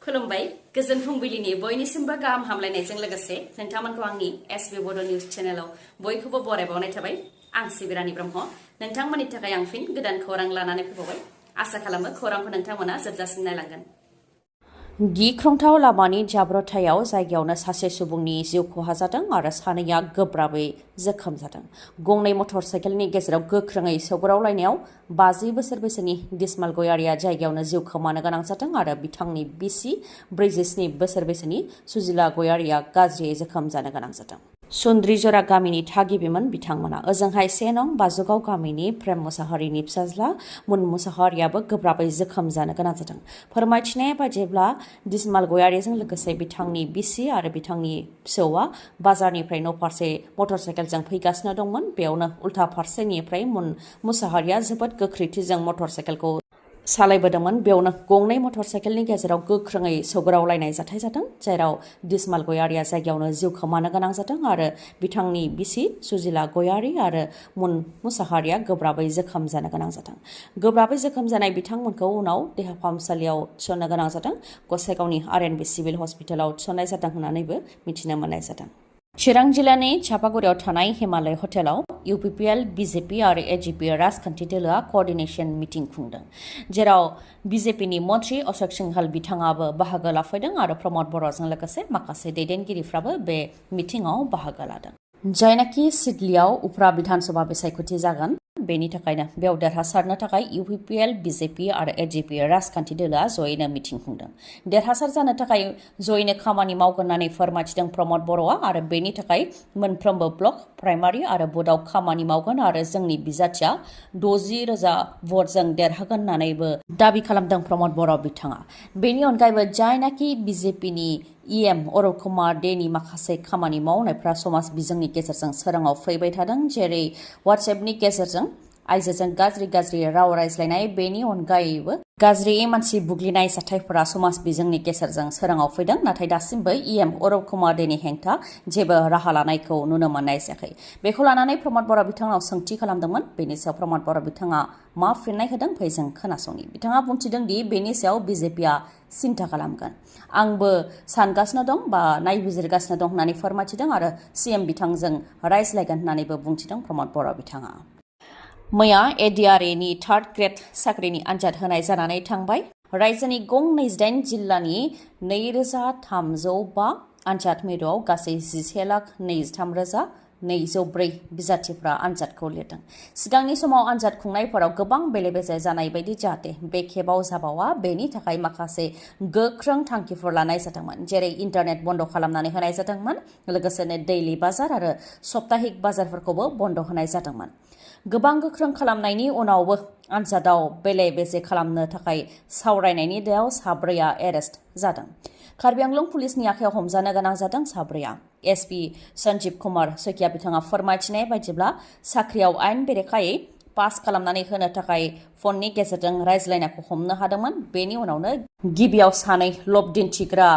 खुलुमबाय गोजोन फुंबिलिनि बयनिसिमबो गाहाम हामलायनायजों लोगोसे नोंथांमोनखौ आंनि एसबी बड निउज चेनेलाव बयखौबो बरायबावनाय थाबाय। आं सिबि रानी ब्रह्म नोंथांमोननि थाखाय आं फिन गोदान खौरां लानानै फैबावबाय। आसा खालामो खौरांखौ नोंथांमोना जोबजासिम नायलांगोन। गिख्रंथाव लामानि जाब्रबथायाव जायगायावनो सासे सुबुंनि जिउ खहा जादों आरो सानैया गोब्राबै जोखोम जादों। गंनै मटर साइकेलनि गेजेराव गोख्रोङै सौग्रावलायनायाव 50 बोसोर बैसोनि दिसमाल गयारिया जायगायावनो जिउ खोमानो गोनां जादों आरो बिथांनि बिसि 47 बोसोर बैसोनि सुजिला गयारिया गाज्रियै जोखोम जानो गोनां जादों। सुन्द्रिजरा गामिनि थागिबिमोन बिथांमोना। ओजोंहाय 1 नं बाजुगाव गामिनि प्रेम मुसाहारिनि फिसाज्ला मुन मुसाहारियाबो गोब्राबै जोखोम जानो गोनां जादों। फोरमायथिनाय बायदिब्ला दिसमाल गयारिजों लोगोसे बिथांनि बिसि आरो बिथांनि फिसौआ बाजारनिफ्राय न'फारसे मटर साइकेलजों फैगासिनो दंमोन। बेयावनो उल्था फारसेनिफ्राय मुन मुसाहारिया जोबोद गोख्रैथिजों मटर साइकेलखौ सालायबोदोंमोन। बेयावनो गंनै मटर साइकेलनि गेजेराव गोख्रोङै सौग्रावलायनाय जाथाय जादों, जेराव दिसमाल गयारिया जायगायावनो जिउ खोमानो गोनां जादों आरो बिथांनि बिसि सुजिला गयारि आरो मुन मुसाहारिया गोब्राबै जोखोम जानो गोनां जादों। गोब्राबै जोखोम जानाय बिथांमोनखौ उनाव देहा फाहामसालियाव थिसननो गोनां जादों। गसाइगावनि आरएनबि सिभिल हस्पिटालाव थिसननाय जादों होननानैबो मिथिनो मोननाय जादों। चिरां जिल्लानि चापागुरियाव थानाय हिमालय हटेलाव UPPL, BJP आरो AGP राजखान्थि दोलोआ क'अर्डिनेशन मिटिं खुंदों, जेराव BJPनि मन्त्रि अशोक सिंहाल बिथाङाबो बाहागो लाफैदों आरो प्रमद बर'जों लोगोसे माखासे दैदेनगिरिफ्राबो बे मिटिंआव बाहागो लादों। जायनाखि सिडलीआव उफ्रा बिधानसभा बिसायख'थि जागोन, बेनि थाखायनो बेयाव देरहासारनो थाखाय UPPL, BJP आरो AGP राजखान्थि दोलोआ जयैनो मिटिं खुंदों। देरहासार जानो थाखाय जयैनो खामानि मावगोन होननानै फोरमायथिदों प्रमद बर'आ आरो बेनि थाखाय मोनफ्रोमबो ब्लक, प्राइमारि आरो बुथआव खामानि मावगोन आरो जोंनि बिजाथिया 60,000 भटजों देरहागोन होननानैबो दाबि खालामदों प्रमद बर' बिथाङा। बेनि अनगायैबो जायनाखि BJPनि EM अरुण कुमार देनि माखासे खामानि मावनायफ्रा समाज बिजोंनि गेजेरजों सोराङाव फैबाय थादों, जेरै WhatsAppनि गेजेरजों आइजोजों गाज्रि राव रायज्लायनाय। बेनि अनगायैबो गाज्रि मानसि बुग्लिनाय जाथायफोरा समाज बिजोंनि गेजेरजों सोराङाव फैदों, नाथाय दासिमबो EM अरुण कुमार देनि हेंथा जेबो राहा लानायखौ नुनो मोननाय जायाखै। बेखौ लानानै प्रमद बर' बिथाङाव सोंथि खालामदोंमोन। बेनि सायाव प्रमद बर' बिथाङा मा फिननाय होदों फै जों खोनासंनि। बिथाङा बुंथिदों दि बेनि सायाव BJPआ सिन्था खालामगोन। आंबो सानगासिनो दं बा नायबिजिरगासिनो दं होननानै फोरमायथिदों आरो CM बिथांजों रायज्लायगोन होननानैबो बुंथिदों प्रमद बर' बिथाङा। मैया ADRAनि 3rd ग्रेड साख्रिनि आनजाद होनाय जानानै थांबाय। रायजोनि गं 28 जिल्लानि 2305 आनजाद मिरुआव गासै 11,23,204 बिजाथिफ्रा आनजादखौ लिरदों। सिगांनि समाव आनजाद खुंनायफोराव गोबां बेले-बेजे जानाय बायदि जाहाथे बे खेबाव जाबावा, बेनि थाखाय माखासे गोख्रों थांखिफोर लानाय जादोंमोन, जेरै इन्टारनेट बन्द खालामनानै होनाय जादोंमोन, लोगोसेनो दैलि बाजार आरो सप्ताहिक बाजारफोरखौबो बन्द होनाय जादोंमोन। गोबां गोख्रों खालामनायनि उनावबो आनजादाव बेले-बेजे खालामनो थाखाय सावरायनायनि दायाव 4आ एरेस्ट जादों। कार्बि आंलं पुलिसनि आखायाव हमजानो गोनां जादों 4आ। SP सन्जीब कुमार सैकिया बिथाङा फोरमायथिनाय बायदिब्ला साख्रियाव आयेन बेरेखायै पास खालामनानै होनो थाखाय फननि गेजेरजों रायज्लायनायखौ हमनो हादोंमोन। बेनि उनावनो गिबियाव 2 लब दिन्थिग्रा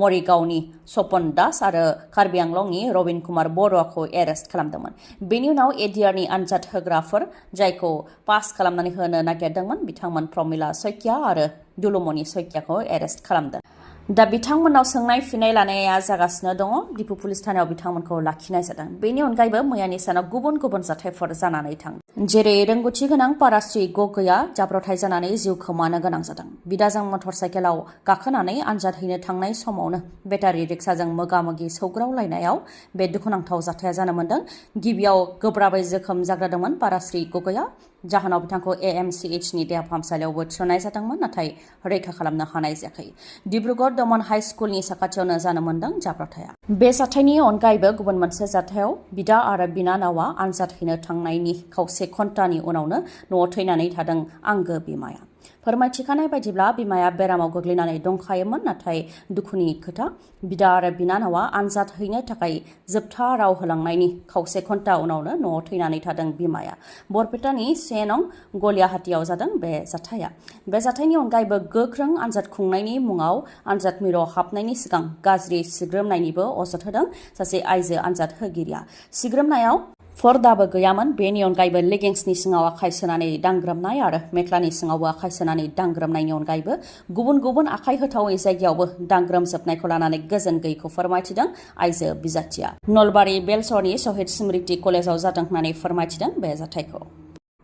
मरिगावनि सपन दास आरो कार्बि आंलंनि रबिन कुमार बरुवाखौ एरेस्ट खालामदोंमन। बेनि उनाव ADRनि आनजाद होग्राफोर जायखौ पास खालामनानै होनो नागिरदोंमोन, बिथांमोन प्रमिला सैकिया आरो दुलुमनि सैकियाखौ एरेस्ट खालामदों। दा बिथांमोननाव सोंनाय फिननाय लानाया जागासिनो दङ। दिपु पुलिस थानायाव बिथांमोनखौ लाखिनाय जादों। बेनि अनगायैबो मैयानि सानाव गुबुन गुबुन जाथायफोर जानानै थांदों, जेरै रोंगौथि गोनां पाराश्री गगैया जाब्रबथाय जानानै जिउ खोमानो गोनां जादों। बिदाजों मटर साइकेलाव गाखोनानै आनजाद हैनो थांनाय समावनो बेटारि रिक्साजों मोगा-मोगि सौग्रावलायनायाव बे दुखुनांथाव जाथाया जानो मोन्दों। गिबियाव गोब्राबै जोखोम जाग्रोदोंमोन पाराश्री गगैया, जाहोनाव बिथांखौ AMCHनि देहा फाहामसालियावबो थिसननाय जादोंमोन, नाथाय रैखा खालामनो हानाय जायाखै। डिब्रुगड़ दमन हाइ स्कुलनि साखाथियावनो जानो मोन्दों जाब्रबथाया। बे जाथायनि अनगायैबो गुबुन मोनसे जाथायाव बिदा आरो बिनानावा आनजाद हैनो थांनायनि खावसे घन्टानि उनावनो न'आव थैनानै थादों आंगो बिमाया। फोरमायथिखानाय बायदिब्ला बिमाया बेरामाव गोग्लैनानै दंखायोमोन, नाथाय दुखुनि खोथा बिदा आरो बिनानावा आनजाद हैनो थाखाय जोबथा राव होलांनायनि खावसे घन्टा उनावनो न'आव थैनानै थादों बिमाया। बरपेटानि 1 नं गलियाहाटीआव जादों बे जाथाया। बे जाथायनि अनगायैबो गोख्रों आनजाद खुंनायनि मुङाव आनजाद मिरुआव हाबनायनि सिगां गाज्रि सिग्रोमनायनिबो अजद होदों सासे आइजो आनजाद होगिरिया। सिग्रोमनायाव फर्दाबो गैयामोन। बेनि अनगायैबो लेगिंसनि सिङाव आखाइ सोनानै दांग्रोमनाय आरो मेख्लानि सिङावबो आखाइ सोनानै दांग्रोमनायनि अनगायैबो गुबुन गुबुन आखाइ होथावै जायगायावबो दांग्रोमजोबनायखौ लानानै गोजोन गैयैखौ फोरमायथिदों आइजो बिजाथिया। नलबारि बेलसरनि शहीद स्मृति कलेजाव जादों होननानै फोरमायथिदों बे जाथायखौ।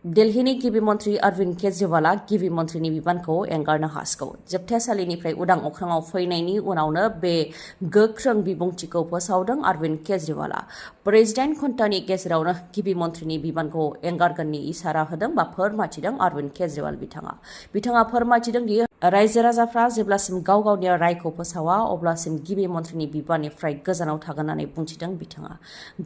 दिल्लीनि गिबि मन्त्रि अरविन्द केजरीवाला गिबि मन्त्रिनि बिबानखौ एंगारनो हासिगौ। जोबथेसालिनिफ्राय उदां अख्राङाव फैनायनि उनावनो बे गोख्रों बिबुंथिखौ फोसावदों अरविन्द केजरीवाला। प्रेसिडेन्ट घन्टानि गेजेरावनो गिबि मन्त्रिनि बिबानखौ एंगारगोननि इसारा होदों बा फोरमायथिदों अरविन्द केजरीवाल बिथाङा फोरमायथिदों दि रायजो राजाफ्रा जेब्लासिम गाव गावनि रायखौ फोसावा अब्लासिम गिबि मन्त्रिनि बिबाननिफ्राय गोजानाव थागोन होननानै बुंथिदों बिथाङा।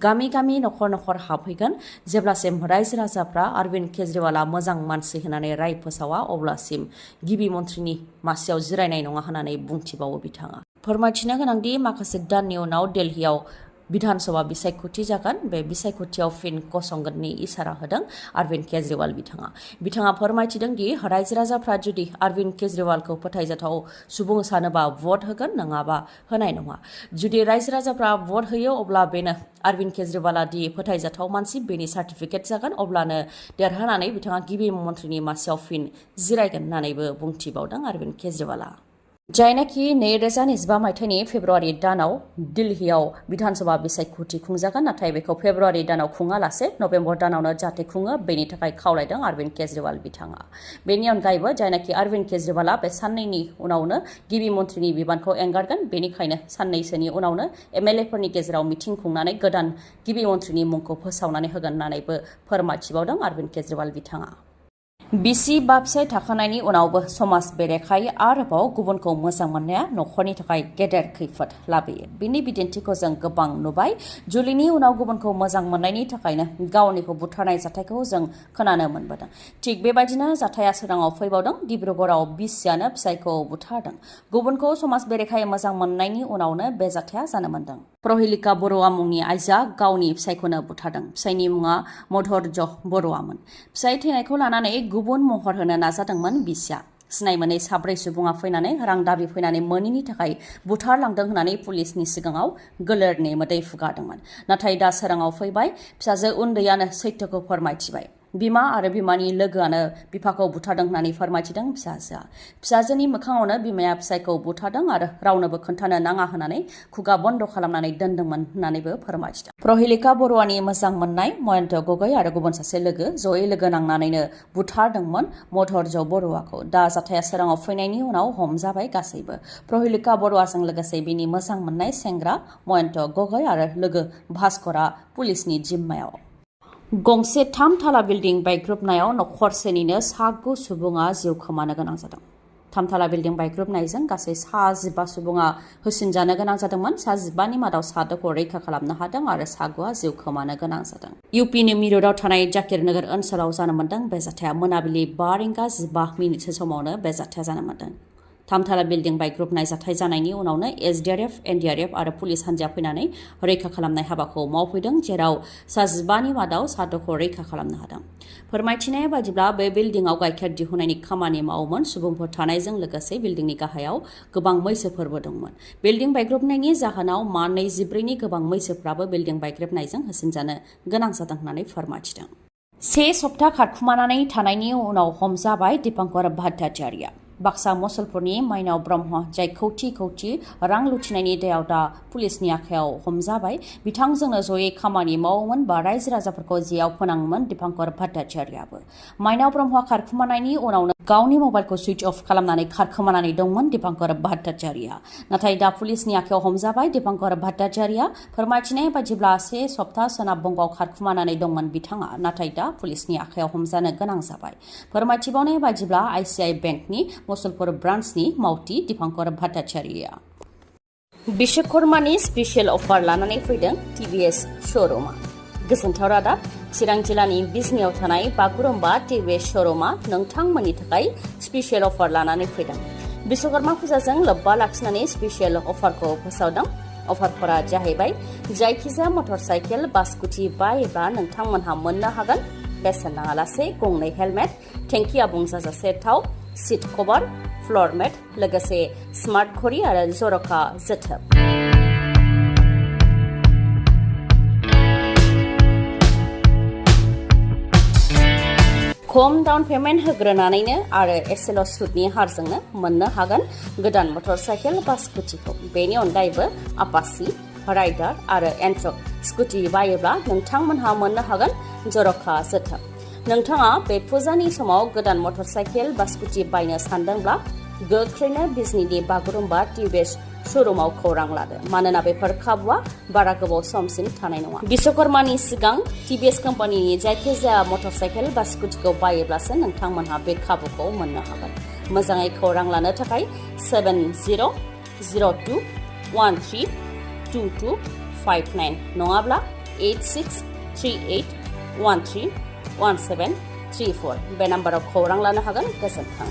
गामि गामि नखर नखर हाबहैगोन। जेब्लासिम रायजो राजाफ्रा अरविन्द केजरीवाला मोजां मानसि होननानै राय फोसावा अब्लासिम गिबि मन्त्रिनि मासियाव जिरायनाय नङा होननानै बुंथिबावो बिथाङा। फोरमायथिनो गोनांदि माखासे दाननि उनाव दिल्लीयाव विधानसभा बिसायख'थि जागोन। बे बिसायख'थियाव फिन गसंगोननि इसारा होदों अरविन्द केजरीवाल बिथाङा फोरमायथिदों दि रायजो राजाफ्रा जुदि अरविन्द केजरीवालखौ फोथायजाथाव सुबुं सानोबा भट होगोन, नङाबा होनाय नङा। जुदि रायजो राजाफ्रा भट होयो अब्ला बेनो अरविन्द केजरीवाला दि फोथायजाथाव मानसि बेनि सार्टिफिकेट जागोन। अब्लानो देरहानानै बिथाङा गिबि मन्त्रिनि मासियाव फिन जिरायगोन होननानैबो बुंथिबावदों अरविन्द केजरीवाला। जायनाखि 2025 मायथाइनि फेब्रुवारि दानाव दिल्लीयाव विधानसभा बिसायख'थि खुंजागोन, नाथाय बेखौ फेब्रुवारि दानाव खुङालासे नभेम्बर दानावनो जाहाथे खुङो बेनि थाखाय खावलायदों अरविन्द केजरीवाल बिथाङा। बेनि अनगायैबो जायनाखि अरविन्द केजरीवाला बे साननैनि उनावनो गिबि मन्त्रिनि बिबानखौ एंगारगोन, बेनिखायनो साननैसोनि उनावनो एमएलएफोरनि गेजेराव मिथिं खुंनानै गोदान गिबि मन्त्रिनि मुंखौ फोसावनानै होगोन होननानैबो फोरमायथिबावदों अरविन्द केजरीवाल बिथाङा। बिसि बा फिसाय थाखानायनि उनावबो समाज बेरेखायै आरोबाव गुबुनखौ मोजां मोननाया नखरनि थाखाय गेदेर खैफोद लाबोयो। बिनि बिदिन्थिखौ जों गोबां नुबाय। जुलिनि उनाव गुबुनखौ मोजां मोननायनि थाखायनो गावनिखौ बुथारनाय जाथायखौ जों खोनानो मोनबोदों। थिग बेबायदिनो जाथाया सोराङाव फैबावदों। डिब्रुगड़आव बिसियानो फिसायखौ बुथारदों। गुबुनखौ समाज बेरेखायै मोजां मोननायनि उनावनो बे जाथाया जानो मोनदों। प्रहेलिका बर'आ मुंनि आइजोआ गावनि फिसायखौनो बुथारदों। फिसायनि मुङा मधर्ज बर'आमोन। फिसाय थैनायखौ लानानै गुबुन महर होनो नाजादोंमोन बिसिया। सिनाय मोनै 4 सुबुङा फैनानै रां दाबि फैनानै मोनैनि थाखाय बुथारलांदों होननानै पुलिसनि सिगाङाव गोलेरनि मोदै फुगारदोंमोन। नाथाय दा सोराङाव फैबाय। फिसाजो उन्दैयानो सैथोखौ फोरमायथिबाय। बिमा आरो बिमानि लोगोआनो बिफाखौ बुथारदों होननानै फोरमायथिदों फिसाजोआ। फिसाजोनि मोखाङावनो बिमाया फिसायखौ बुथारदों आरो रावनोबो खोन्थानो नाङा होननानै खुगा बन्द खालामनानै दोनदोंमोन होननानैबो फोरमायथिदों। प्रहेलिका बर'आनि मोजां मोननाय मयन्त गगৈ आरो गुबुन सासे लोगो जयै लोगो नांनानैनो बुथारदोंमोन मधर्ज बर'आखौ। दा जाथाया सोराङाव फैनायनि उनाव हमजाबाय गासैबो। प्रहेलिका बर'आजों लोगोसे बिनि मोजां मोननाय सेंग्रा मयन्त गगৈ आरो लोगो भास्करआ पुलिसनि जिम्मायाव। गंसे 3 थाला बिल्डिं बायग्रुबनायाव नखरसेनिनो 9 सुबुङा जिउ खोमानो गोनां जादों। 3 थाला बिल्डिं बायग्रुबनायजों गासै 15 सुबुङा होसिनजानो गोनां जादोंमोन। 15नि मादाव 7खौ रैखा खालामनो हादों आरो 9आ जिउ खोमानो गोनां जादों। इउपिनि मिरुताव थानाय जाकिर नोगोर ओनसोलाव जानो मोनदों बे जाथाया। मोनाबिलि 5:15 समावनो बे जाथाया जानो मोनदों। 3 थाला बिल्डिं बायग्रुबनाय जाथाय जानायनि उनावनो एसडीआरएफ, एनडीआरएफ आरो पुलिस हान्जाया फैनानै रैखा खालामनाय हाबाखौ मावफैदों, जेराव 15नि मादाव 7खौ रैखा खालामनो हादों। फोरमायथिनाय बायदिब्ला बे बिल्डिंआव गाइखेर दिहुननायनि खामानि मावोमोन सुबुंफोर थानायजों लोगोसे बिल्डिंनि गाहायाव गोबां मैसोफोरबो दंमोन। बिल्डिं बायग्रुबनायनि जाहोनाव मा 24नि गोबां मैसोफ्राबो बिल्डिं बायग्रुबनायजों होसिनजानो गोनां जादों होननानै फोरमायथिदों। 1 सप्ता खारखुमानानै थानायनि उनाव हमजाबाय दीपांकर भट्टाचार्यआ। बाक्सा मुसलपुरनि माइनाव ब्रह्म, जाय खौथि रां लुथिनायनि दायाव दा पुलिसनि आखायाव हमजाबाय। बिथांजोंनो जयै खामानि मावोमोन बा रायजो राजाफोरखौ जेयाव फोनाङोमोन दीपांकर भट्टाचार्यआबो। माइनाव ब्रह्मआ खारखुमानायनि उनावनो गावनि मबाइलखौ सुइच अफ खालामनानै खारखोमानानै दंमोन दीपांकर भट्टाचार्यआ। नाथाय दा पुलिसनि आखायाव हमजाबाय दीपांकर भट्टाचार्यआ। फोरमायथिनाय बायदिब्ला 1 सप्ता सोनाब बंगआव खारखुमानानै दंमोन बिथाङा, नाथाय दा पुलिसनि आखायाव हमजानो गोनां जाबाय। फोरमायथिबावनाय बायदिब्ला आईसीआई बेंकनि मुसलपुर ब्रान्चनि मावथि दीपांकर भट्टाचार्यआ। बिश्वकर्मानि स्पेशल अफार लानानै फैदों टीवीएस श'रुमा। गोजोनथाव रादाब, चिरां जिल्लानि बिजनियाव थानाय बागुरुम्बा टीवीएस श'रुमा नोंथांमोननि थाखाय स्पेशल अफार लानानै फैदों। बिश्वकर्मा फुजाजों लोब्बा लाखिनानै स्पेशल अफारखौ फोसावदों। अफारफोरा जाहैबाय जायखिजाया मटर साइकेल बा स्कुटि बायोब्ला नोंथांमोनहा मोननो हागोन बेसेन नाङालासे गंनै हेलमेट, टेंकि आबुं जाजासे थाव, सीट कभार, फ्ल'र मेट, लोगोसे स्मार्ट घड़ी आरो जर'खा जोथोब। खम डाउन पेमेन्ट होग्रोनानैनो आरो एसेल' सुदनि हारजोंनो मोननो हागोन गोदान मटर साइकेल बा स्कुटिखौ। बेनि अनगायैबो आपाची, राइडार आरो एन्ट्रक स्कुटि बायोब्ला नोंथांमोनहा मोननो हागोन जर'खा जोथोब। नोंथाङा बे फुजानि समाव गोदान मटर साइकेल बा स्कुटि बायनो सानदोंब्ला गोख्रैनो बिजनीनि बागुरुम्बा टिभिएस श'रुमाव खौरां लादो, मानोना बेफोर खाबुआ बारा गोबाव समसिम थानाय नङा। बिश्वकर्मानि सिगां टिभिएस कम्पानिनि जायखिजाया मटर साइकेल बा स्कुटिखौ बायोब्लासो नोंथांमोनहा बे खाबुखौ मोननो हागोन। मोजाङै खौरां लानो थाखाय 7002132259 नङाब्ला 8638131734 बे नाम्बाराव खौरां लानो हागोन। गोजोन्थों।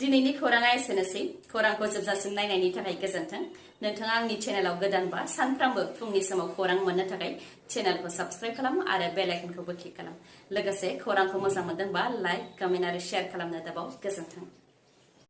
दिनैनि खौराङा एसेनोसै। खौरांखौ जोबजासिम नायनायनि थाखाय गोजोन्थों। नोंथाङा आंनि चेनेलाव गोदानबा सानफ्रामबो फुंनि समाव खौरां मोननो थाखाय चेनेलखौ साबस्क्राइब खालाम आरो बेल आइकनखौबो क्लिक खालाम। लोगोसे खौरांखौ मोजां मोनदोंबा लाइक, कमेन्ट आरो शेयार खालामनो दाबाव। गोजोन्थों।